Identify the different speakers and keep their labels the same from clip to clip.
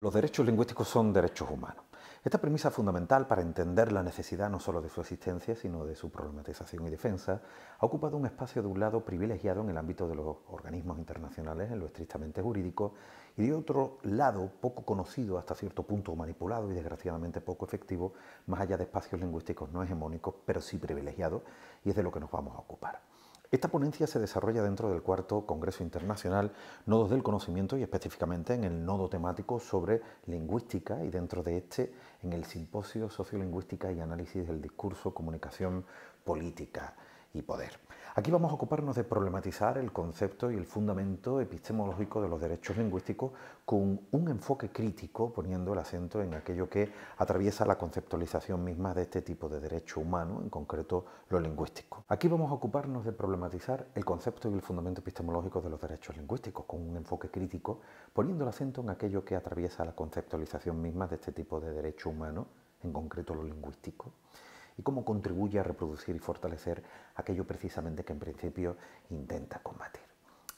Speaker 1: Los derechos lingüísticos son derechos humanos. Esta premisa fundamental para entender la necesidad no solo de su existencia, sino de su problematización y defensa, ha ocupado un espacio de un lado privilegiado en el ámbito de los organismos internacionales, en lo estrictamente jurídico, y de otro lado poco conocido, hasta cierto punto manipulado y desgraciadamente poco efectivo, más allá de espacios lingüísticos no hegemónicos, pero sí privilegiados, y es de lo que nos vamos a ocupar. Esta ponencia se desarrolla dentro del cuarto Congreso Internacional Nodos del Conocimiento y específicamente en el nodo temático sobre lingüística y dentro de este en el simposio Sociolingüística y Análisis del Discurso, Comunicación, Política y Poder. Aquí vamos a ocuparnos de problematizar el concepto y el fundamento epistemológico de los derechos lingüísticos con un enfoque crítico, poniendo el acento en aquello que atraviesa la conceptualización misma de este tipo de derecho humano, en concreto lo lingüístico. Aquí vamos a ocuparnos de problematizar el concepto y el fundamento epistemológico de los derechos lingüísticos con un enfoque crítico, poniendo el acento en aquello que atraviesa la conceptualización misma de este tipo de derecho humano, en concreto lo lingüístico, y cómo contribuye a reproducir y fortalecer aquello precisamente que en principio intenta combatir.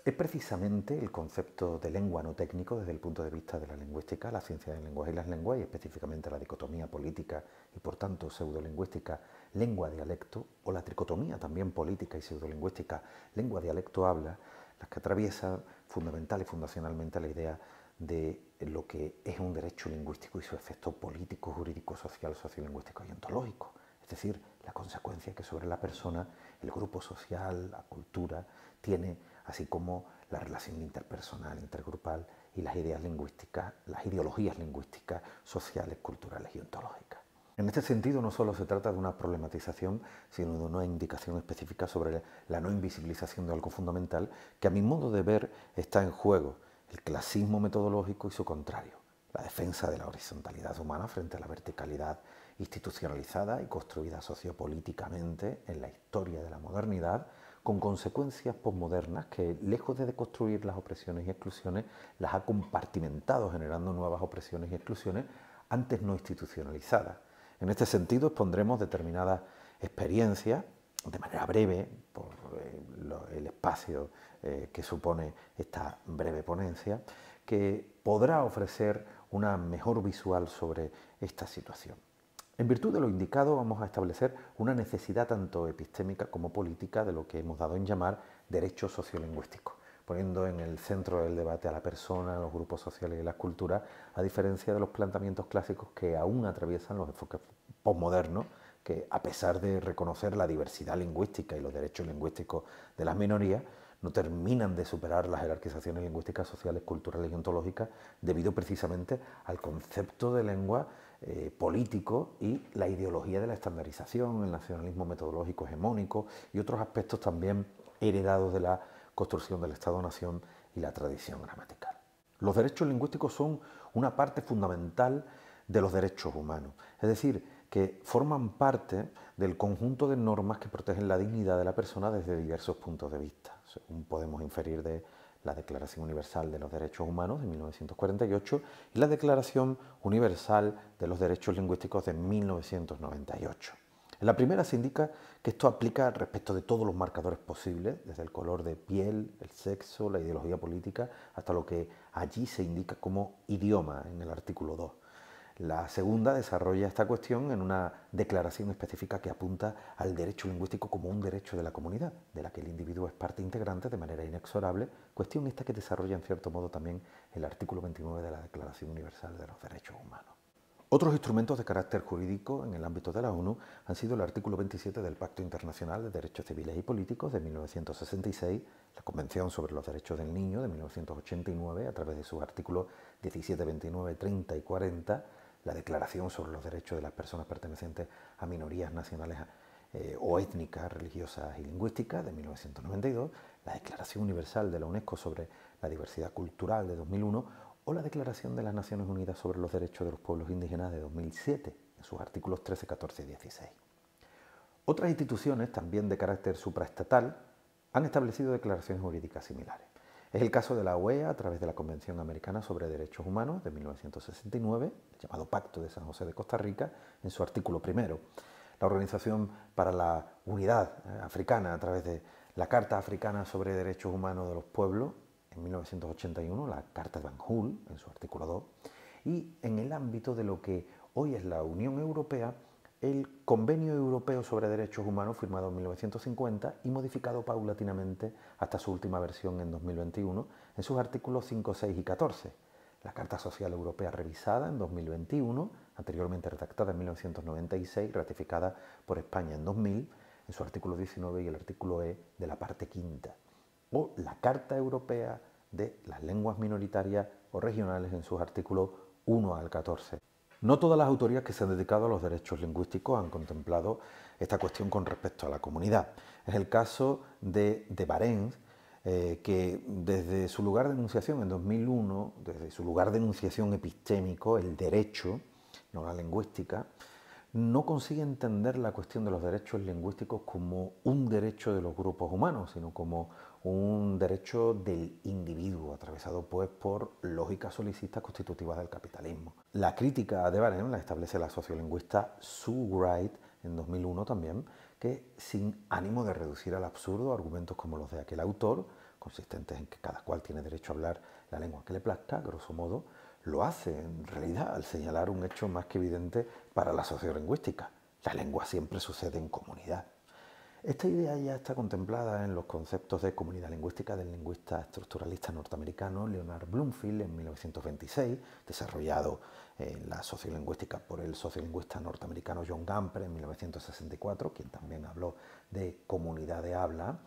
Speaker 1: Es precisamente el concepto de lengua no técnico desde el punto de vista de la lingüística, la ciencia del lenguaje y las lenguas, y específicamente la dicotomía política y por tanto pseudolingüística lengua-dialecto, o la tricotomía también política y pseudolingüística lengua-dialecto-habla, las que atraviesan fundamental y fundacionalmente la idea de lo que es un derecho lingüístico y su efecto político, jurídico, social, sociolingüístico y ontológico. Es decir, la consecuencia que sobre la persona, el grupo social, la cultura, tiene, así como la relación interpersonal, intergrupal y las ideas lingüísticas, las ideologías lingüísticas, sociales, culturales y ontológicas. En este sentido, no solo se trata de una problematización, sino de una indicación específica sobre la no invisibilización de algo fundamental que, a mi modo de ver, está en juego: el clasismo metodológico y su contrario, la defensa de la horizontalidad humana frente a la verticalidad institucionalizada y construida sociopolíticamente en la historia de la modernidad, con consecuencias posmodernas que, lejos de deconstruir las opresiones y exclusiones, las ha compartimentado, generando nuevas opresiones y exclusiones antes no institucionalizadas. En este sentido, expondremos determinadas experiencias, de manera breve, por el espacio que supone esta breve ponencia, que podrá ofrecer una mejor visual sobre esta situación. En virtud de lo indicado, vamos a establecer una necesidad tanto epistémica como política de lo que hemos dado en llamar derecho sociolingüístico, poniendo en el centro del debate a la persona, a los grupos sociales y las culturas, a diferencia de los planteamientos clásicos que aún atraviesan los enfoques posmodernos, que, a pesar de reconocer la diversidad lingüística y los derechos lingüísticos de las minorías, no terminan de superar las jerarquizaciones lingüísticas, sociales, culturales y ontológicas, debido precisamente al concepto de lengua político y la ideología de la estandarización, el nacionalismo metodológico hegemónico y otros aspectos también heredados de la construcción del Estado-Nación y la tradición gramatical. Los derechos lingüísticos son una parte fundamental de los derechos humanos, es decir, que forman parte del conjunto de normas que protegen la dignidad de la persona desde diversos puntos de vista, según podemos inferir de la Declaración Universal de los Derechos Humanos de 1948 y la Declaración Universal de los Derechos Lingüísticos de 1998. En la primera se indica que esto aplica respecto de todos los marcadores posibles, desde el color de piel, el sexo, la ideología política, hasta lo que allí se indica como idioma en el artículo 2. La segunda desarrolla esta cuestión en una declaración específica que apunta al derecho lingüístico como un derecho de la comunidad, de la que el individuo es parte integrante de manera inexorable, cuestión esta que desarrolla en cierto modo también el artículo 29 de la Declaración Universal de los Derechos Humanos. Otros instrumentos de carácter jurídico en el ámbito de la ONU han sido el artículo 27 del Pacto Internacional de Derechos Civiles y Políticos de 1966, la Convención sobre los Derechos del Niño de 1989 a través de sus artículos 17, 29, 30 y 40, la Declaración sobre los Derechos de las Personas pertenecientes a minorías nacionales o étnicas, religiosas y lingüísticas de 1992, la Declaración Universal de la UNESCO sobre la Diversidad Cultural de 2001 o la Declaración de las Naciones Unidas sobre los Derechos de los Pueblos Indígenas de 2007, en sus artículos 13, 14 y 16. Otras instituciones, también de carácter supraestatal, han establecido declaraciones jurídicas similares. Es el caso de la OEA a través de la Convención Americana sobre Derechos Humanos de 1969, el llamado Pacto de San José de Costa Rica, en su artículo primero. La Organización para la Unidad Africana a través de la Carta Africana sobre Derechos Humanos de los Pueblos, en 1981, la Carta de Banjul, en su artículo 2, y en el ámbito de lo que hoy es la Unión Europea, el Convenio Europeo sobre Derechos Humanos, firmado en 1950 y modificado paulatinamente hasta su última versión en 2021 en sus artículos 5, 6 y 14. La Carta Social Europea revisada en 2021, anteriormente redactada en 1996, ratificada por España en 2000, en su artículo 19 y el artículo E de la parte quinta. O la Carta Europea de las Lenguas Minoritarias o Regionales en sus artículos 1 al 14. No todas las autorías que se han dedicado a los derechos lingüísticos han contemplado esta cuestión con respecto a la comunidad. Es el caso de Barents, que desde su lugar de enunciación en 2001, desde su lugar de enunciación epistémico, el derecho, no la lingüística, no consigue entender la cuestión de los derechos lingüísticos como un derecho de los grupos humanos, sino como un derecho del individuo, atravesado pues por lógicas solicistas constitutivas del capitalismo. La crítica de Barents la establece la sociolingüista Sue Wright en 2001 también, que sin ánimo de reducir al absurdo argumentos como los de aquel autor, consistentes en que cada cual tiene derecho a hablar la lengua que le plazca, grosso modo, lo hace en realidad al señalar un hecho más que evidente para la sociolingüística. La lengua siempre sucede en comunidad. Esta idea ya está contemplada en los conceptos de comunidad lingüística del lingüista estructuralista norteamericano Leonard Bloomfield en 1926, desarrollado en la sociolingüística por el sociolingüista norteamericano John Gamper en 1964, quien también habló de comunidad de habla,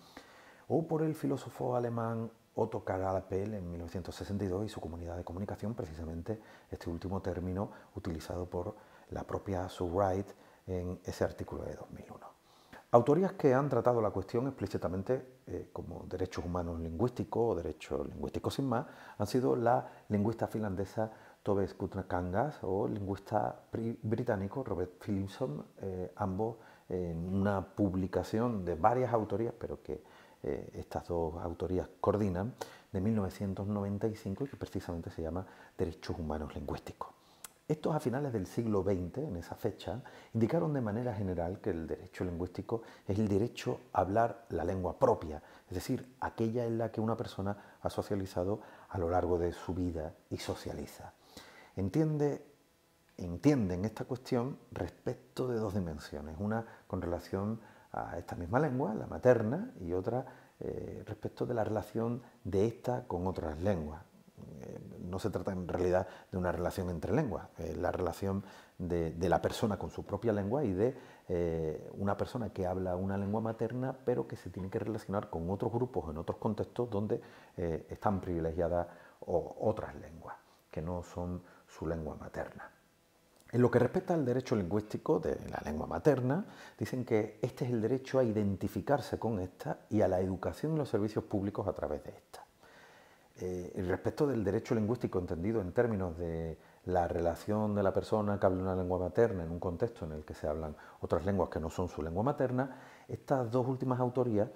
Speaker 1: o por el filósofo alemán Otto Karl-Appel en 1962 y su comunidad de comunicación, precisamente este último término utilizado por la propia Sue Wright en ese artículo de 2001. Autorías que han tratado la cuestión explícitamente como derechos humanos lingüísticos o derechos lingüísticos sin más han sido la lingüista finlandesa Tove Skutnakangas o el lingüista británico Robert Phillipson, ambos en una publicación de varias autorías, pero que estas dos autorías coordinan, de 1995 y que precisamente se llama Derechos Humanos Lingüísticos. Estos a finales del siglo XX, en esa fecha, indicaron de manera general que el derecho lingüístico es el derecho a hablar la lengua propia, es decir, aquella en la que una persona ha socializado a lo largo de su vida y socializa. Entienden esta cuestión respecto de dos dimensiones, una con relación a esta misma lengua, la materna, y otra respecto de la relación de esta con otras lenguas. No se trata en realidad de una relación entre lenguas, la relación de la persona con su propia lengua y de una persona que habla una lengua materna pero que se tiene que relacionar con otros grupos en otros contextos donde están privilegiadas otras lenguas que no son su lengua materna. En lo que respecta al derecho lingüístico de la lengua materna, dicen que este es el derecho a identificarse con esta y a la educación y los servicios públicos a través de esta. Respecto del derecho lingüístico entendido en términos de la relación de la persona que habla una lengua materna en un contexto en el que se hablan otras lenguas que no son su lengua materna, estas dos últimas autorías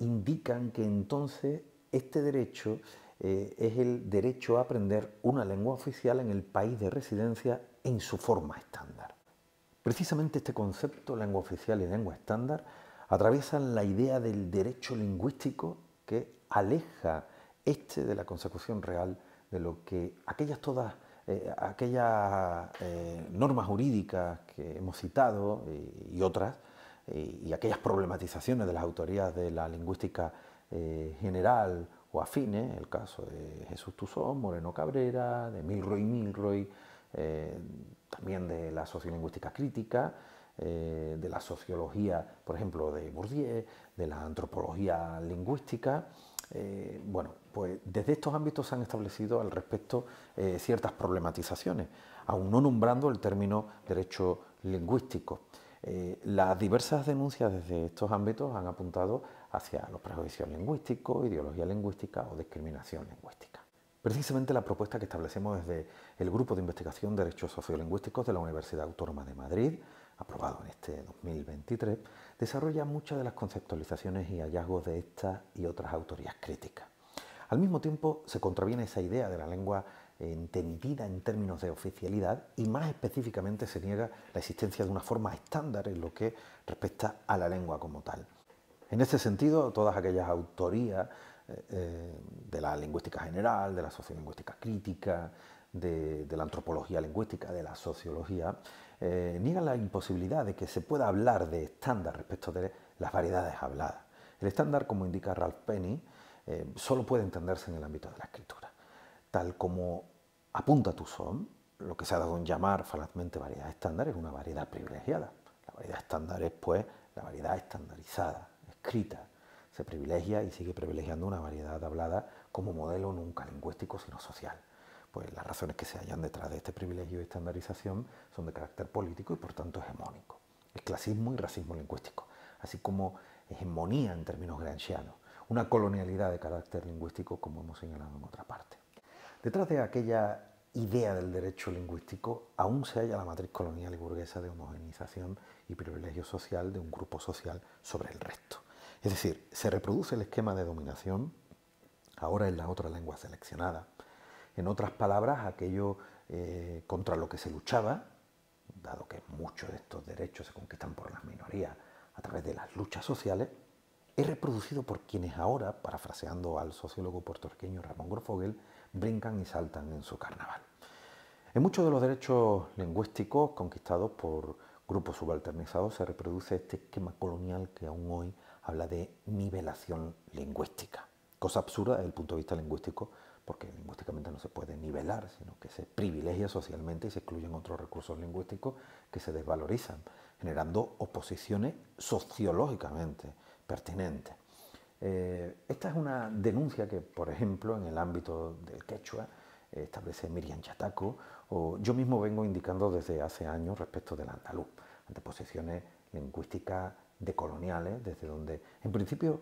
Speaker 1: indican que entonces este derecho es el derecho a aprender una lengua oficial en el país de residencia en su forma estándar. Precisamente este concepto, lengua oficial y lengua estándar, atraviesan la idea del derecho lingüístico que aleja de la consecución real de lo que aquellas normas jurídicas que hemos citado y otras, y aquellas problematizaciones de las autorías de la lingüística general o afines, el caso de Jesús Tuzón, Moreno Cabrera, de Milroy, también de la sociolingüística crítica, de la sociología, por ejemplo, de Bourdieu, de la antropología lingüística. Bueno, pues desde estos ámbitos se han establecido al respecto ciertas problematizaciones, aún no nombrando el término derecho lingüístico. Las diversas denuncias desde estos ámbitos han apuntado hacia los prejuicios lingüísticos, ideología lingüística o discriminación lingüística. Precisamente la propuesta que establecemos desde el Grupo de Investigación de Derechos Sociolingüísticos de la Universidad Autónoma de Madrid, aprobado en este 2023, desarrolla muchas de las conceptualizaciones y hallazgos de estas y otras autorías críticas. Al mismo tiempo, se contraviene esa idea de la lengua entendida en términos de oficialidad y más específicamente se niega la existencia de una forma estándar en lo que respecta a la lengua como tal. En este sentido, todas aquellas autorías de la lingüística general, de la sociolingüística crítica, de la antropología lingüística, de la sociología, niegan la imposibilidad de que se pueda hablar de estándar respecto de las variedades habladas. El estándar, como indica Ralph Penny, solo puede entenderse en el ámbito de la escritura. Tal como apunta Toussaint, lo que se ha dado en llamar falazmente variedad estándar es una variedad privilegiada. La variedad estándar es, pues, la variedad estandarizada, escrita. Se privilegia y sigue privilegiando una variedad hablada como modelo nunca lingüístico, sino social. Pues las razones que se hallan detrás de este privilegio y estandarización son de carácter político y por tanto hegemónico. Es clasismo y racismo lingüístico, así como hegemonía en términos gramscianos, una colonialidad de carácter lingüístico como hemos señalado en otra parte. Detrás de aquella idea del derecho lingüístico aún se halla la matriz colonial y burguesa de homogeneización y privilegio social de un grupo social sobre el resto. Es decir, se reproduce el esquema de dominación, ahora en la otra lengua seleccionada. En otras palabras, aquello contra lo que se luchaba, dado que muchos de estos derechos se conquistan por las minorías a través de las luchas sociales, es reproducido por quienes ahora, parafraseando al sociólogo puertorriqueño Ramón Grosfoguel, brincan y saltan en su carnaval. En muchos de los derechos lingüísticos conquistados por grupos subalternizados se reproduce este esquema colonial que aún hoy habla de nivelación lingüística. Cosa absurda desde el punto de vista lingüístico, porque lingüísticamente no se puede nivelar, sino que se privilegia socialmente y se excluyen otros recursos lingüísticos que se desvalorizan, generando oposiciones sociológicamente pertinentes. Esta es una denuncia que, por ejemplo, en el ámbito del quechua, establece Miriam Chataco, o yo mismo vengo indicando desde hace años respecto del andaluz, ante posiciones lingüísticas decoloniales, desde donde en principio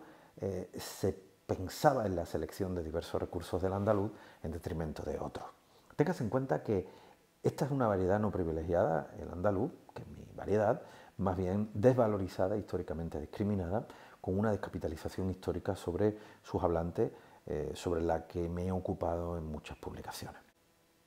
Speaker 1: se pensaba en la selección de diversos recursos del andaluz en detrimento de otros. Téngase en cuenta que esta es una variedad no privilegiada, el andaluz, que es mi variedad, más bien desvalorizada, históricamente discriminada, con una descapitalización histórica sobre sus hablantes, sobre la que me he ocupado en muchas publicaciones.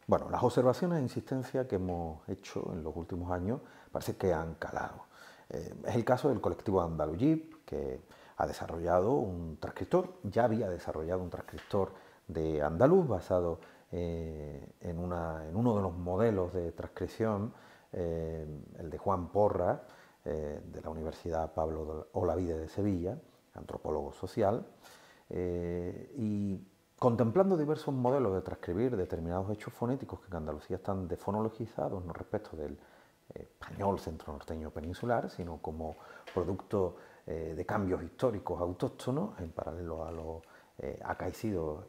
Speaker 1: Bueno, las observaciones e insistencia que hemos hecho en los últimos años parece que han calado. Es el caso del colectivo Andaluyip, que ha desarrollado un transcriptor, ya había desarrollado un transcriptor de andaluz basado en uno de los modelos de transcripción, el de Juan Porra, de la Universidad Pablo Olavide de Sevilla, antropólogo social, y contemplando diversos modelos de transcribir determinados hechos fonéticos que en Andalucía están defonologizados, no respecto del español centro-norteño peninsular, sino como producto de cambios históricos autóctonos, en paralelo a lo acaecido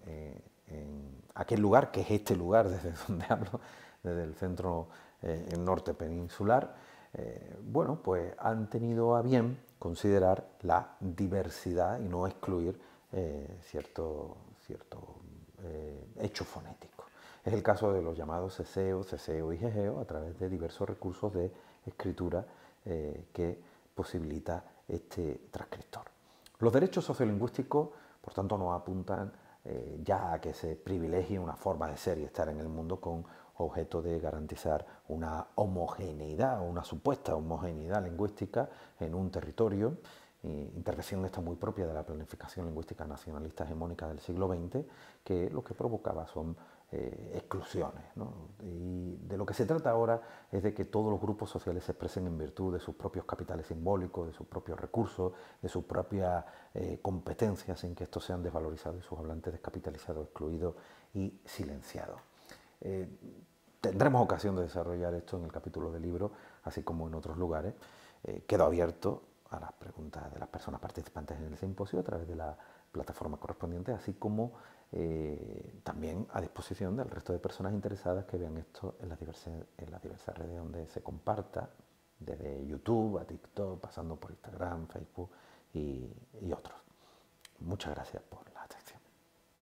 Speaker 1: en aquel lugar, que es este lugar desde donde hablo, desde el centro, el norte peninsular. Bueno, pues han tenido a bien considerar la diversidad y no excluir cierto hecho fonético. Es el caso de los llamados ceseo, ceseo y gegeo a través de diversos recursos de escritura que posibilita este transcriptor. Los derechos sociolingüísticos, por tanto, nos apuntan ya a que se privilegie una forma de ser y estar en el mundo con objeto de garantizar una homogeneidad o una supuesta homogeneidad lingüística en un territorio, intervención esta muy propia de la planificación lingüística nacionalista hegemónica del siglo XX, que lo que provocaba son exclusiones, ¿no? Y de lo que se trata ahora es de que todos los grupos sociales se expresen en virtud de sus propios capitales simbólicos, de sus propios recursos, de sus propias competencias, sin que estos sean desvalorizados y sus hablantes descapitalizados, excluidos y silenciados. Tendremos ocasión de desarrollar esto en el capítulo del libro, así como en otros lugares. Quedo abierto a las preguntas de las personas participantes en el simposio a través de la plataforma correspondiente, así como también a disposición del resto de personas interesadas que vean esto en las diversas redes donde se comparta, desde YouTube a TikTok, pasando por Instagram, Facebook y otros. Muchas gracias por